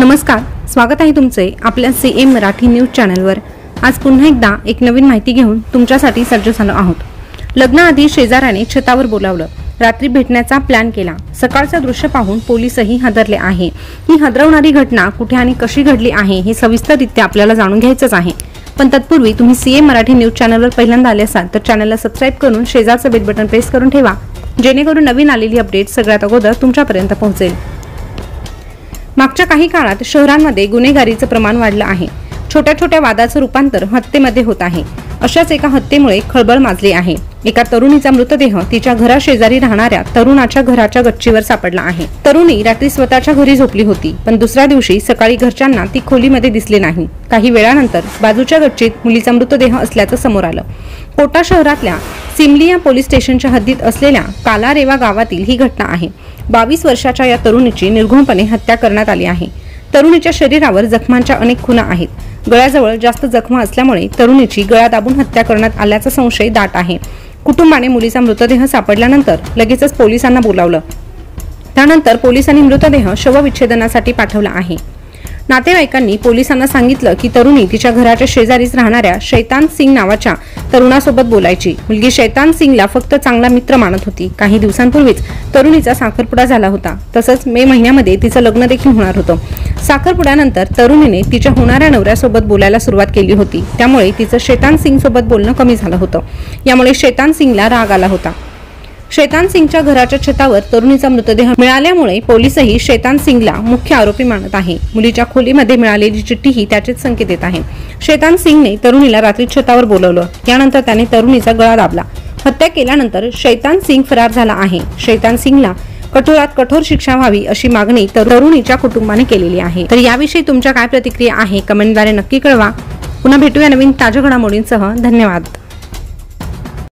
नमस्कार, स्वागत आहे तुमचे आपल्या सीएम मराठी न्यूज चॅनलवर। आज पुन्हा एकदा एक नवीन माहिती घेऊन तुमच्यासाठी सज्ज झालो आहोत। लग्नाआधी शेजाऱ्याने छतावर बोलावलं, रात्री भेटण्याचा प्लॅन केला। सकाळचं दृश्य पाहून पोलीसही हादरले आहे। ही हादरवणारी घटना कुठे आणि कशी घडली आहे हे सविस्तररित्या आपल्याला जाणून घ्यायचंच आहे। पण तत्पूर्वी तुम्ही सीएम मराठी न्यूज चॅनलवर पहिल्यांदा आले असाल तर चॅनलला सबस्क्राइब करून शेजारचं बेल बटन प्रेस करून ठेवा, जेणेकरून नवीन आलेली अपडेट सगळ्यात अगोदर तुमच्यापर्यंत पोहोचेल। मागच्या काही काळात शहरांमध्ये गुन्हेगारीचं प्रमाण वाढलं आहे। छोट्या छोट्या वादाचं रूपांतर हत्येमध्ये होत आहे। अशाच एका हत्येमुळे खळबळ माजली आहे। एका तरुणीचा मृतदेह तिच्या घराशेजारी राहणाऱ्या तरुणाच्या घराच्या गच्चीवर सापडला आहे। तरुणी रात्री स्वतःच्या घरी झोपली होती, पण दुसऱ्या दिवशी सकाळी घरच्यांना ती खोलीमध्ये दिसली नाही। काही वेळानंतर बाजूच्या गच्चीत मुलीचा मृतदेह असल्याचं समोर आलं। कोटा शहरातल्या सिमलिया पोलीस स्टेशनच्या हद्दीत असलेल्या कालारेवा गावातील ही घटना आहे। 22 वर्षाच्या या तरुणीची निर्घृणपणे हत्या करण्यात आली आहे। तरुणीच्या शरीरावर जखमांच्या अनेक खुणा आहेत। गळ्याजवळ जास्त जखमा असल्यामुळे तरुणीची गळा दाबून हत्या करण्यात आल्याचा संशय दाट आहे। कुटुंबाने मुलीचा मृतदेह सापडल्यानंतर लगेचच पोलिसांना बोलावलं। त्यानंतर पोलिसांनी मृतदेह शवविच्छेदनासाठी पाठवला आहे। नातेवाईकांनी पोलिसांना सांगितलं की तरुणी तिच्या घराच्या शेजारीच राहणाऱ्या शैतान सिंग नावाच्या तरुणासोबत बोलायची। मुलगी शैतान सिंगला फक्त चांगला मित्र मानत होती। काही दिवसांपूर्वीच तरुणीचा साखरपुडा झाला होता। तसंच मे महिन्यामध्ये तिचं लग्न देखील होणार होतं। साखरपुड्यानंतर तरुणीने तिच्या होणाऱ्या नवऱ्यासोबत बोलायला सुरुवात केली होती। त्यामुळे तिचं शैतान सिंग सोबत बोलणं कमी झालं होतं। यामुळे शैतान सिंगला राग आला होता। शैतान सिंगच्या घराच्या छतावर तरुणीचा मृतदेह मिळाल्यामुळे पोलीसही शैतान सिंगला मुख्य आरोपी मानत आहे। मुलीच्या खोलीमध्ये मिळालेली चिठ्ठीही त्याचेच संकेत देत आहे। शैतान सिंगने तरुणीला रात्री छतावर बोलवलं। त्यानंतर त्याने तरुणीचा गळा दाबला। हत्या केल्यानंतर शैतान सिंग फरार झाला आहे। शैतान सिंगला कठोरात कठोर शिक्षा व्हावी अशी मागणी तरुणीच्या कुटुंबाने केलेली आहे। तर याविषयी तुमच्या काय प्रतिक्रिया आहे कमेंटद्वारे नक्की कळवा। पुन्हा भेटूया नवीन ताज्या घडामोडींसह। धन्यवाद।